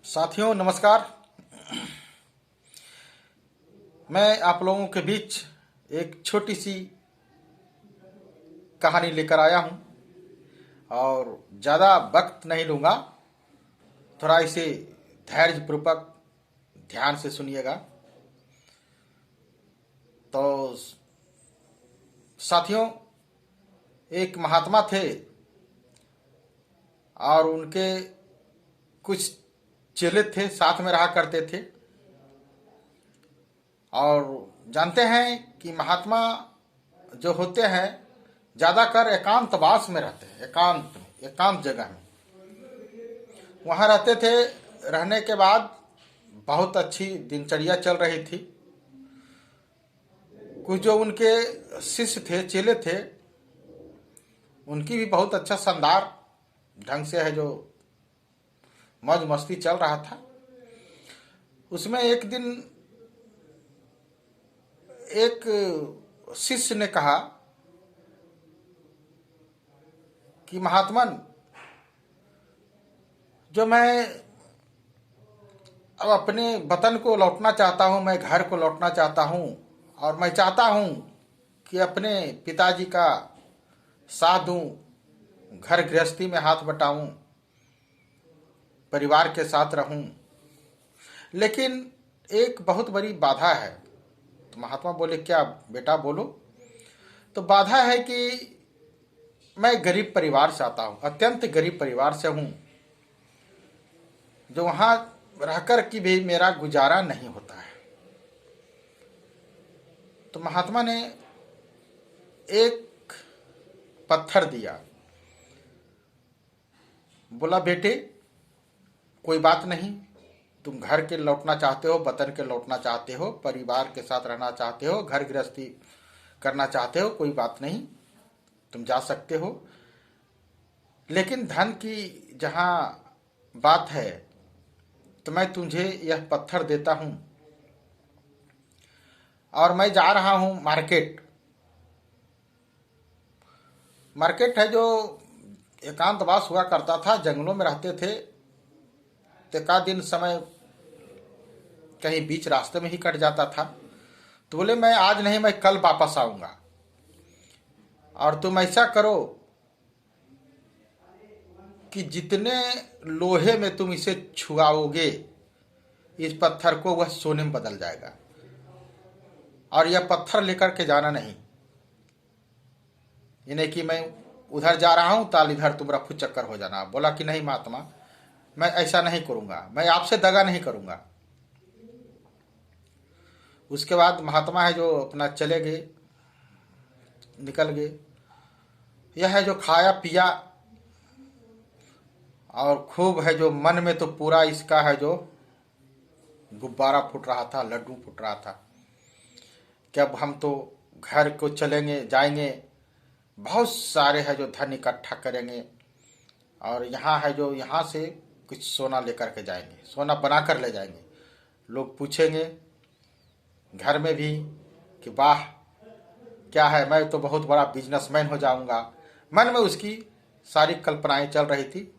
साथियों नमस्कार। मैं आप लोगों के बीच एक छोटी सी कहानी लेकर आया हूं और ज़्यादा वक्त नहीं लूँगा। थोड़ा इसे धैर्यपूर्वक ध्यान से सुनिएगा। तो साथियों, एक महात्मा थे और उनके कुछ चेले थे, साथ में रहा करते थे। और जानते हैं कि महात्मा जो होते हैं ज़्यादातर एकांतवास में रहते हैं, एकांत जगह में वहाँ रहते थे। रहने के बाद बहुत अच्छी दिनचर्या चल रही थी। कुछ जो उनके शिष्य थे, चेले थे, उनकी भी बहुत अच्छा शानदार ढंग से है जो मौज मस्ती चल रहा था। उसमें एक दिन एक शिष्य ने कहा कि महात्मन, जो मैं अब अपने वतन को लौटना चाहता हूँ, मैं घर को लौटना चाहता हूँ और मैं चाहता हूँ कि अपने पिताजी का साथ दूँ, घर गृहस्थी में हाथ बटाऊँ, परिवार के साथ रहूँ, लेकिन एक बहुत बड़ी बाधा है। तो महात्मा बोले, क्या बेटा बोलो। तो बाधा है कि मैं गरीब परिवार से आता हूँ, अत्यंत गरीब परिवार से हूँ, जो वहाँ रहकर की भी मेरा गुजारा नहीं होता है। तो महात्मा ने एक पत्थर दिया, बोला, बेटे कोई बात नहीं, तुम घर के लौटना चाहते हो, वतन के लौटना चाहते हो, परिवार के साथ रहना चाहते हो, घर गृहस्थी करना चाहते हो, कोई बात नहीं, तुम जा सकते हो। लेकिन धन की जहाँ बात है तो मैं तुझे यह पत्थर देता हूँ और मैं जा रहा हूँ मार्केट। मार्केट है जो एकांतवास हुआ करता था, जंगलों में रहते थे। तो का दिन समय कहीं बीच रास्ते में ही कट जाता था। तो बोले, मैं आज नहीं, मैं कल वापस आऊंगा और तुम ऐसा करो कि जितने लोहे में तुम इसे छुआओगे, इस पत्थर को, वह सोने में बदल जाएगा। और यह पत्थर लेकर के जाना नहीं, यानी कि मैं उधर जा रहा हूं, ताल इधर तुम रफू चक्कर हो जाना। बोला कि नहीं महात्मा, मैं ऐसा नहीं करूंगा, मैं आपसे दगा नहीं करूंगा। उसके बाद महात्मा है जो अपना चले गए, निकल गए। यह है जो खाया पिया और खूब है जो मन में तो पूरा इसका है जो गुब्बारा फूट रहा था, लड्डू फूट रहा था कि अब हम तो घर को चलेंगे, जाएंगे, बहुत सारे है जो धन इकट्ठा करेंगे और यहाँ है जो यहाँ से कुछ सोना लेकर के जाएंगे, सोना बना कर ले जाएंगे। लोग पूछेंगे घर में भी कि वाह क्या है, मैं तो बहुत बड़ा बिजनेसमैन हो जाऊंगा। मन में उसकी सारी कल्पनाएं चल रही थी।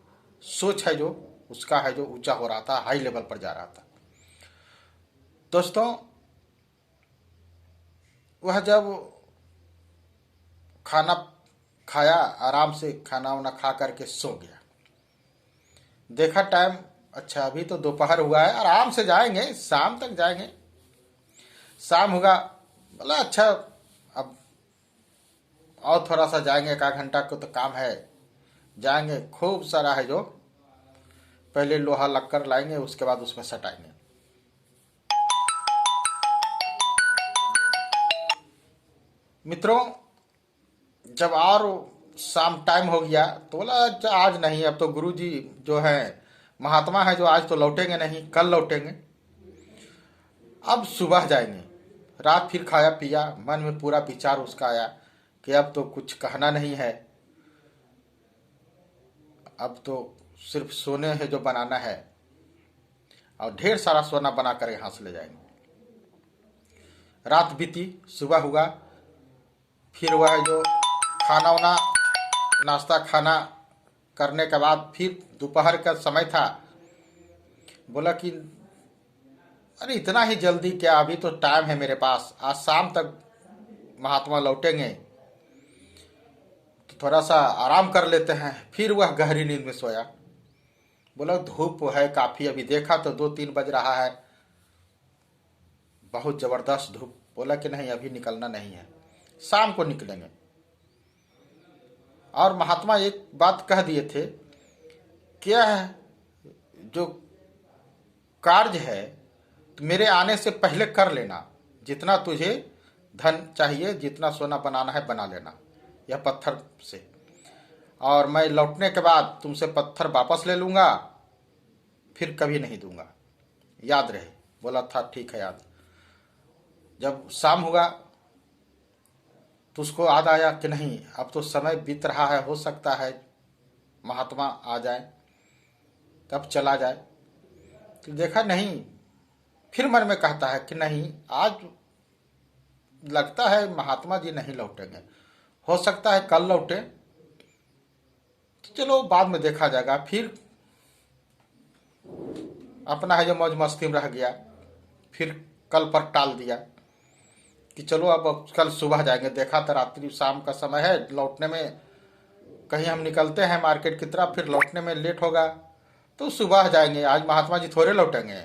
सोच है जो उसका है जो ऊंचा हो रहा था, हाई लेवल पर जा रहा था। दोस्तों, वह जब खाना खाया, आराम से खाना वाना खा करके सो गया। देखा टाइम, अच्छा अभी तो दोपहर हुआ है, आराम से जाएंगे, शाम तक जाएंगे। शाम होगा, बोला अच्छा अब और थोड़ा सा जाएंगे, एक आध घंटा को तो काम है, जाएंगे। खूब सारा है जो पहले लोहा लक्कर लाएंगे, उसके बाद उसमें सटाएंगे। मित्रों, जब और शाम टाइम हो गया तो बोला अच्छा आज नहीं, अब तो गुरुजी जो है, महात्मा है जो, आज तो लौटेंगे नहीं, कल लौटेंगे, अब सुबह जाएंगे। रात फिर खाया पिया, मन में पूरा विचार उसका आया कि अब तो कुछ कहना नहीं है, अब तो सिर्फ सोने है जो बनाना है और ढेर सारा सोना बना कर यहाँ से ले जाएंगे। रात बीती, सुबह हुआ, फिर वह जो खाना वाना, नाश्ता खाना करने के बाद फिर दोपहर का समय था, बोला कि अरे इतना ही जल्दी क्या, अभी तो टाइम है मेरे पास, आज शाम तक महात्मा लौटेंगे तो थोड़ा सा आराम कर लेते हैं। फिर वह गहरी नींद में सोया। बोला धूप है काफी, अभी देखा तो 2-3 बज रहा है, बहुत जबरदस्त धूप। बोला कि नहीं अभी निकलना नहीं है, शाम को निकलेंगे। और महात्मा एक बात कह दिए थे, क्या है जो कार्य है तो मेरे आने से पहले कर लेना, जितना तुझे धन चाहिए, जितना सोना बनाना है बना लेना यह पत्थर से, और मैं लौटने के बाद तुमसे पत्थर वापस ले लूंगा, फिर कभी नहीं दूंगा, याद रहे। बोला था ठीक है याद। जब शाम हुआ तो उसको याद आया कि नहीं अब तो समय बीत रहा है, हो सकता है महात्मा आ जाए तब चला जाए। तो देखा नहीं, फिर मन में कहता है कि नहीं आज लगता है महात्मा जी नहीं लौटेंगे, हो सकता है कल लौटे, तो चलो बाद में देखा जाएगा। फिर अपना है जो मौज मस्ती में रह गया, फिर कल पर टाल दिया कि चलो अब कल सुबह जाएंगे। देखा तो रात्रि शाम का समय है, लौटने में कहीं हम निकलते हैं मार्केट की तरफ, फिर लौटने में लेट होगा तो सुबह जाएंगे, आज महात्मा जी थोड़े लौटेंगे।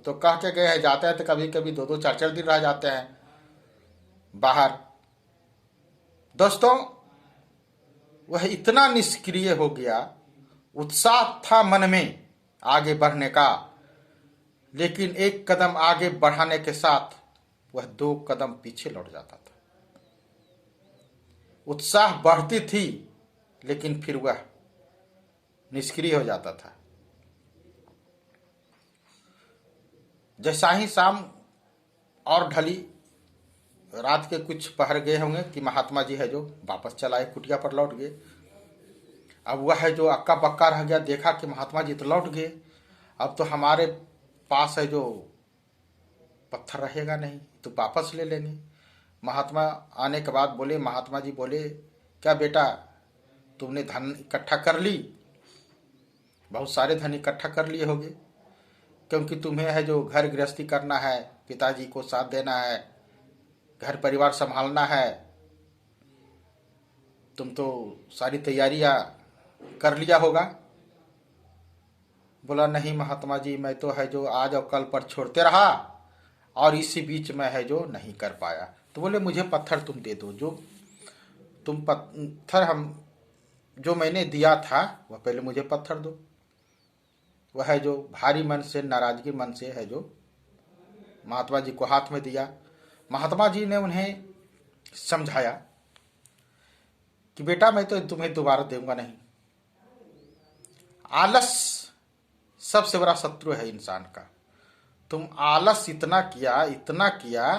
तो कह के गए हैं, जाते हैं तो कभी कभी 2-2 4-4 दिन रह जाते हैं बाहर। दोस्तों वह इतना निष्क्रिय हो गया, उत्साह था मन में आगे बढ़ने का, लेकिन एक कदम आगे बढ़ाने के साथ वह 2 कदम पीछे लौट जाता था। उत्साह बढ़ती थी लेकिन फिर वह निष्क्रिय हो जाता था। जैसा ही शाम और ढली, रात के कुछ पहर गए होंगे कि महात्मा जी है जो वापस चलाए, कुटिया पर लौट गए। अब वह है जो अक्का बक्का रह गया, देखा कि महात्मा जी तो लौट गए, अब तो हमारे पास है जो पत्थर रहेगा नहीं, तो वापस ले लेंगे। महात्मा आने के बाद बोले, महात्मा जी बोले क्या बेटा तुमने धन इकट्ठा कर ली? बहुत सारे धन इकट्ठा कर लिए होगे, क्योंकि तुम्हें है जो घर गृहस्थी करना है, पिताजी को साथ देना है, घर परिवार संभालना है, तुम तो सारी तैयारियां कर लिया होगा। बोला नहीं महात्मा जी, मैं तो है जो आज और कल पर छोड़ते रहा और इसी बीच में है जो नहीं कर पाया। तो बोले मुझे पत्थर तुम दे दो, जो तुम पत्थर हम जो मैंने दिया था वह पहले मुझे पत्थर दो। वह है जो भारी मन से, नाराजगी मन से है जो महात्मा जी को हाथ में दिया। महात्मा जी ने उन्हें समझाया कि बेटा मैं तो तुम्हें दोबारा दूंगा नहीं। आलस सबसे बड़ा शत्रु है इंसान का। तुम आलस इतना किया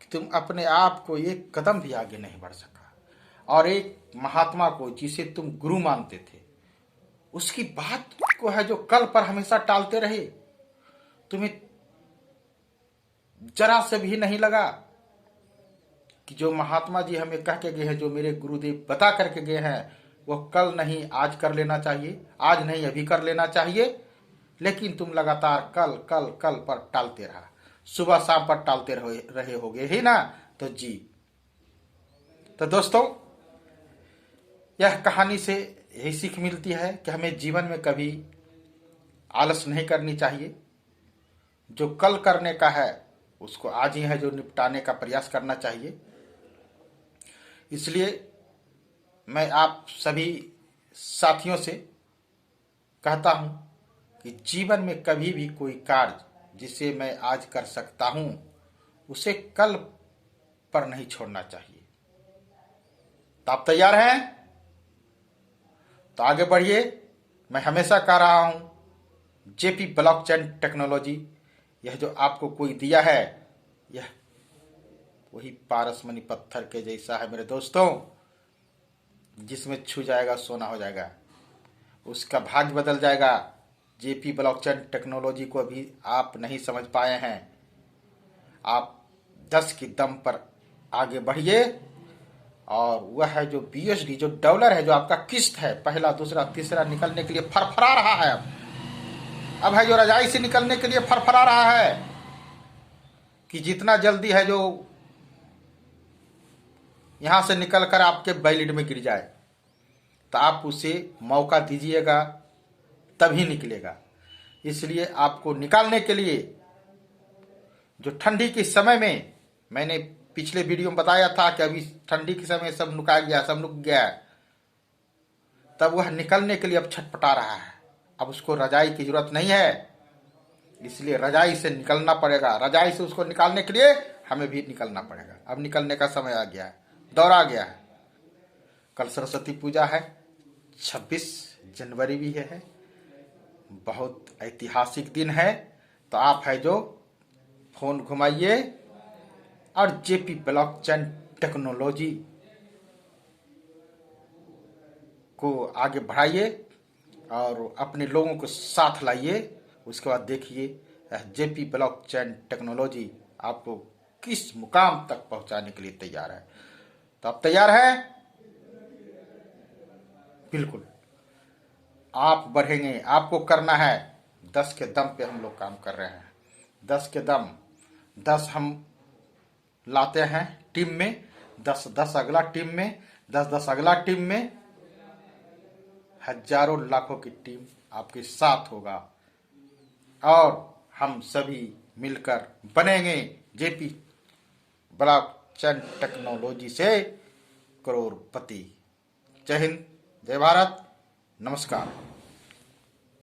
कि तुम अपने आप को एक कदम भी आगे नहीं बढ़ सका, और एक महात्मा को जिसे तुम गुरु मानते थे उसकी बात को है जो कल पर हमेशा टालते रहे। तुम्हें जरा से भी नहीं लगा कि जो महात्मा जी हमें कह के गए हैं, जो मेरे गुरुदेव बता करके गए हैं, वो कल नहीं आज कर लेना चाहिए, आज नहीं अभी कर लेना चाहिए। लेकिन तुम लगातार कल कल कल पर टालते रहा, सुबह शाम पर टालते रहे होगे ही ना। तो जी, तो दोस्तों यह कहानी से यही सीख मिलती है कि हमें जीवन में कभी आलस नहीं करनी चाहिए। जो कल करने का है उसको आज ही है जो निपटाने का प्रयास करना चाहिए। इसलिए मैं आप सभी साथियों से कहता हूं कि जीवन में कभी भी कोई कार्य जिसे मैं आज कर सकता हूं उसे कल पर नहीं छोड़ना चाहिए। तो आप तैयार हैं? तो आगे बढ़िए। मैं हमेशा कह रहा हूं जेपी ब्लॉकचेन टेक्नोलॉजी, यह जो आपको कोई दिया है यह वही पारसमणि पत्थर के जैसा है मेरे दोस्तों, जिसमें छू जाएगा सोना हो जाएगा, उसका भाग्य बदल जाएगा। जेपी ब्लॉकचेन टेक्नोलॉजी को अभी आप नहीं समझ पाए हैं। आप 10 की दम पर आगे बढ़िए, और वह है जो BUSD जो डॉलर है, जो आपका किस्त है, पहला दूसरा तीसरा निकलने के लिए फरफरा रहा है, अब है जो रजाई से निकलने के लिए फरफरा रहा है कि जितना जल्दी है जो यहां से निकलकर आपके बैलिड में गिर जाए, तो आप उसे मौका दीजिएगा तभी निकलेगा। इसलिए आपको निकालने के लिए जो ठंडी के समय में, मैंने पिछले वीडियो में बताया था कि अभी ठंडी के समय सब नुका गया, सब नुक गया है, तब वह निकलने के लिए अब छटपटा रहा है। अब उसको रजाई की जरूरत नहीं है, इसलिए रजाई से निकलना पड़ेगा। रजाई से उसको निकालने के लिए हमें भी निकलना पड़ेगा। अब निकलने का समय आ गया है, दौर आ गया है। कल सरस्वती पूजा है, 26 जनवरी भी है, बहुत ऐतिहासिक दिन है। तो आप है जो फोन घुमाइए और जेपी ब्लॉकचेन टेक्नोलॉजी को आगे बढ़ाइए और अपने लोगों को साथ लाइए। उसके बाद देखिए जेपी ब्लॉकचेन टेक्नोलॉजी आपको किस मुकाम तक पहुंचाने के लिए तैयार है। तो आप तैयार हैं? बिल्कुल, आप बढ़ेंगे। आपको करना है 10 के दम पे हम लोग काम कर रहे हैं। 10 के दम, 10 हम लाते हैं टीम में, 10 अगला टीम में, 10 अगला टीम में, हजारों लाखों की टीम आपके साथ होगा और हम सभी मिलकर बनेंगे जेपी ब्लॉकचेन टेक्नोलॉजी से करोड़पति। जय हिंद, जय भारत, नमस्कार।